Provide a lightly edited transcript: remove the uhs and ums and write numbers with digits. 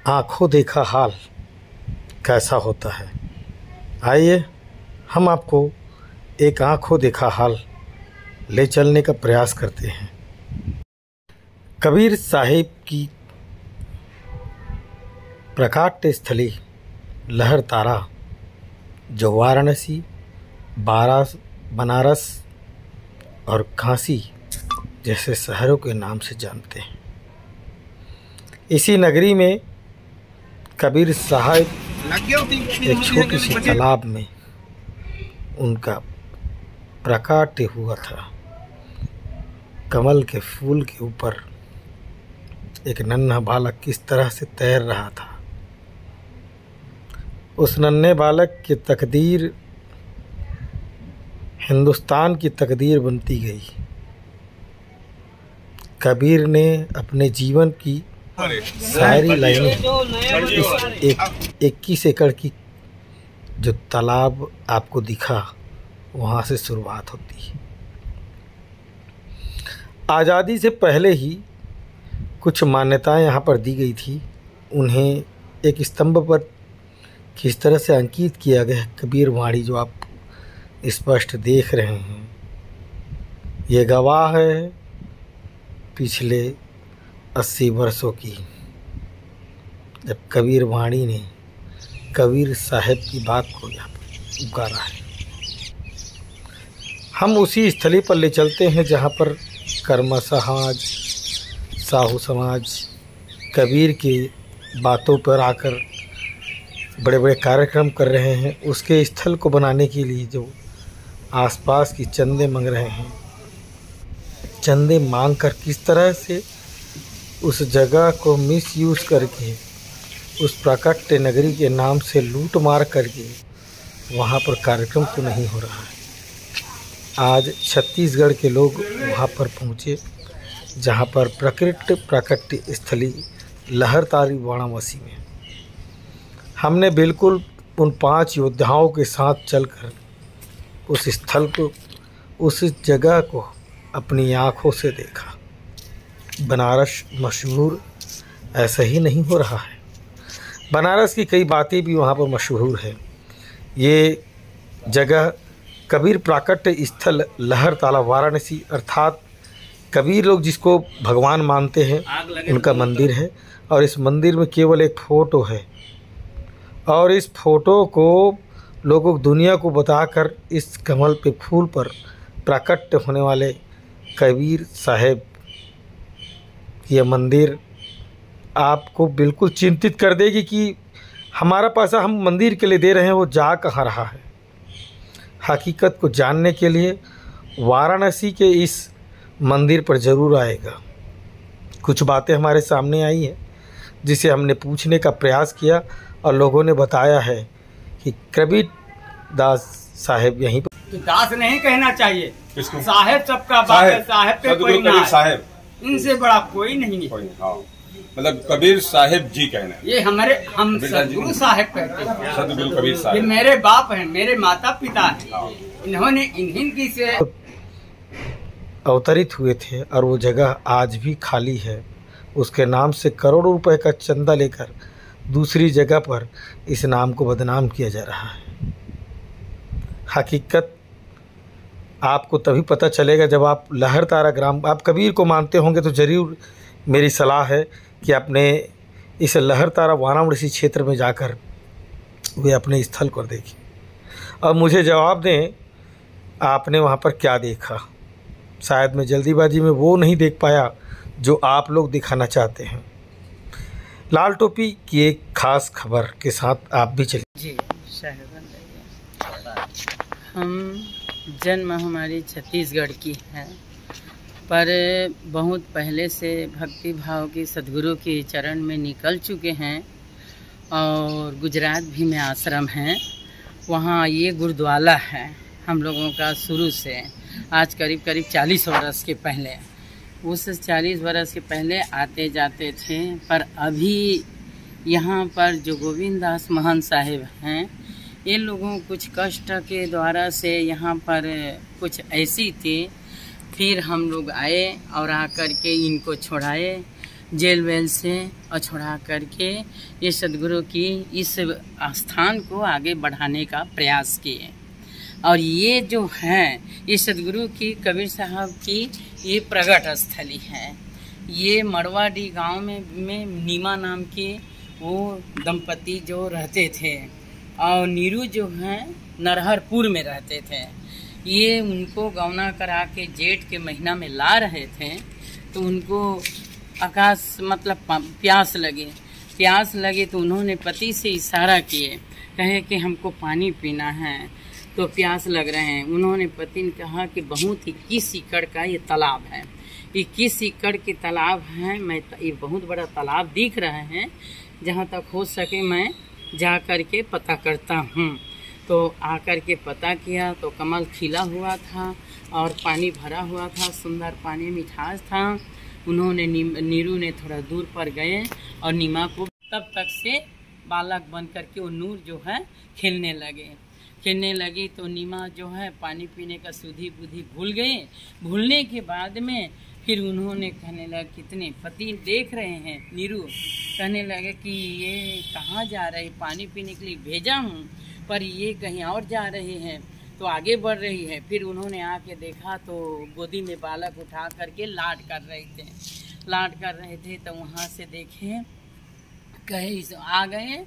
आँखों देखा हाल कैसा होता है। आइए हम आपको एक आँखों देखा हाल ले चलने का प्रयास करते हैं। कबीर साहिब की प्रकाट्य स्थली लहरतारा, जो वाराणसी, बनारस और काशी जैसे शहरों के नाम से जानते हैं। इसी नगरी में कबीर साहब एक छोटी सी तालाब में उनका प्रकाट्य हुआ था। कमल के फूल के ऊपर एक नन्हा बालक किस तरह से तैर रहा था। उस नन्हे बालक की तकदीर हिंदुस्तान की तकदीर बनती गई। कबीर ने अपने जीवन की सारी लाइनें इस 21 एकड़ की जो तालाब आपको दिखा, वहाँ से शुरुआत होती है। आज़ादी से पहले ही कुछ मान्यताएं यहाँ पर दी गई थी। उन्हें एक स्तंभ पर किस तरह से अंकित किया गया है। कबीर वाणी जो आप स्पष्ट देख रहे हैं, ये गवाह है पिछले 80 वर्षों की, जब कबीर वाणी ने कबीर साहब की बात को यहाँ पर उगारा है। हम उसी स्थली पर ले चलते हैं जहाँ पर कर्म समाज, साहू समाज कबीर की बातों पर आकर बड़े बड़े कार्यक्रम कर रहे हैं। उसके स्थल को बनाने के लिए जो आसपास की चंदे मांग रहे हैं, चंदे मांग कर किस तरह से उस जगह को मिसयूज़ करके उस प्राकट्य नगरी के नाम से लूट मार करके वहाँ पर कार्यक्रम तो नहीं हो रहा है। आज छत्तीसगढ़ के लोग वहाँ पर पहुँचे जहाँ पर प्राकट्य स्थली लहरतारी वाराणसी में। हमने बिल्कुल उन 5 योद्धाओं के साथ चलकर उस स्थल को, उस जगह को अपनी आँखों से देखा। बनारस मशहूर ऐसा ही नहीं हो रहा है, बनारस की कई बातें भी वहाँ पर मशहूर है। ये जगह कबीर प्राकट्य स्थल लहरताला वाराणसी, अर्थात कबीर लोग जिसको भगवान मानते हैं, उनका मंदिर है। और इस मंदिर में केवल एक फ़ोटो है, और इस फ़ोटो को लोगों दुनिया को बताकर इस कमल पे फूल पर प्राकट्य होने वाले कबीर साहब यह मंदिर आपको बिल्कुल चिंतित कर देगी कि हमारा पैसा हम मंदिर के लिए दे रहे हैं, वो जा कहाँ रहा है। हकीकत को जानने के लिए वाराणसी के इस मंदिर पर ज़रूर आएगा। कुछ बातें हमारे सामने आई हैं जिसे हमने पूछने का प्रयास किया, और लोगों ने बताया है कि कबीर दास साहब यहीं पर। दास नहीं कहना चाहिए, साहेब सबका बाप है, साहेब पे कोई ना है, इनसे बड़ा कोई नहीं है। मतलब कबीर साहिब जी कहना है। ये हम सदगुरु साहिब कहते हैं। सदगुरु कबीर साहिब ये मेरे बाप हैं, मेरे माता पिता हैं। इन्होंने इन्हीं से अवतरित हुए थे, और वो जगह आज भी खाली है। उसके नाम से करोड़ों रुपए का चंदा लेकर दूसरी जगह पर इस नाम को बदनाम किया जा रहा है। हकीकत आपको तभी पता चलेगा जब आप लहरतारा ग्राम, आप कबीर को मानते होंगे तो ज़रूर मेरी सलाह है कि अपने इस लहरतारा वाराणसी क्षेत्र में जाकर वे अपने स्थल को देखें और मुझे जवाब दें, आपने वहाँ पर क्या देखा। शायद मैं जल्दीबाजी में वो नहीं देख पाया जो आप लोग दिखाना चाहते हैं। लाल टोपी की एक खास खबर के साथ आप भी चलिए। जी, हम जन्म हमारी छत्तीसगढ़ की है, पर बहुत पहले से भक्ति भाव की सद्गुरु के चरण में निकल चुके हैं। और गुजरात भी में आश्रम है, वहाँ ये गुरुद्वारा है हम लोगों का शुरू से। आज करीब 40 वर्ष के पहले, उस 40 वर्ष के पहले आते जाते थे। पर अभी यहाँ पर जो गोविंद दास महंत साहिब हैं, ये लोगों कुछ कष्ट के द्वारा से यहाँ पर कुछ ऐसी थी। फिर हम लोग आए और आकर के इनको छोड़ाए। जेल वेल से छुड़ा करके ये सदगुरु की इस स्थान को आगे बढ़ाने का प्रयास किए। और ये जो है ये सदगुरु की कबीर साहब की ये प्रगट स्थली है। ये मड़वाडी गांव में नीमा नाम के वो दंपति जो रहते थे और नीरू जो है नरहरपुर में रहते थे। ये उनको गौना करा के जेठ के महीना में ला रहे थे तो उनको आकाश मतलब प्यास लगे तो उन्होंने पति से इशारा किए, कहे कि हमको पानी पीना है तो प्यास लग रहे हैं। उन्होंने पति ने कहा कि बहुत 21 एकड़ का ये तालाब है, 21 एकड़ के तालाब है, मैं ये बहुत बड़ा तालाब दिख रहा है, जहाँ तक हो सके मैं जा कर के पता करता हूँ। तो आकर के पता किया तो कमल खिला हुआ था और पानी भरा हुआ था, सुंदर पानी मिठास था। उन्होंने नीरू ने थोड़ा दूर पर गए और नीमा को तब तक से बालक बन करके वो नूर जो है खेलने लगी तो नीमा जो है पानी पीने का सुधी बुद्धि भूल गए। भूलने के बाद में फिर उन्होंने कहने लगे, कितने पति देख रहे हैं, नीरू कहने लगे कि ये कहाँ जा रही, पानी पीने के लिए भेजा हूँ पर ये कहीं और जा रहे हैं, तो आगे बढ़ रही है। फिर उन्होंने आके देखा तो गोदी में बालक उठा करके लाड कर रहे थे तो वहाँ से देखे कहे आ गए।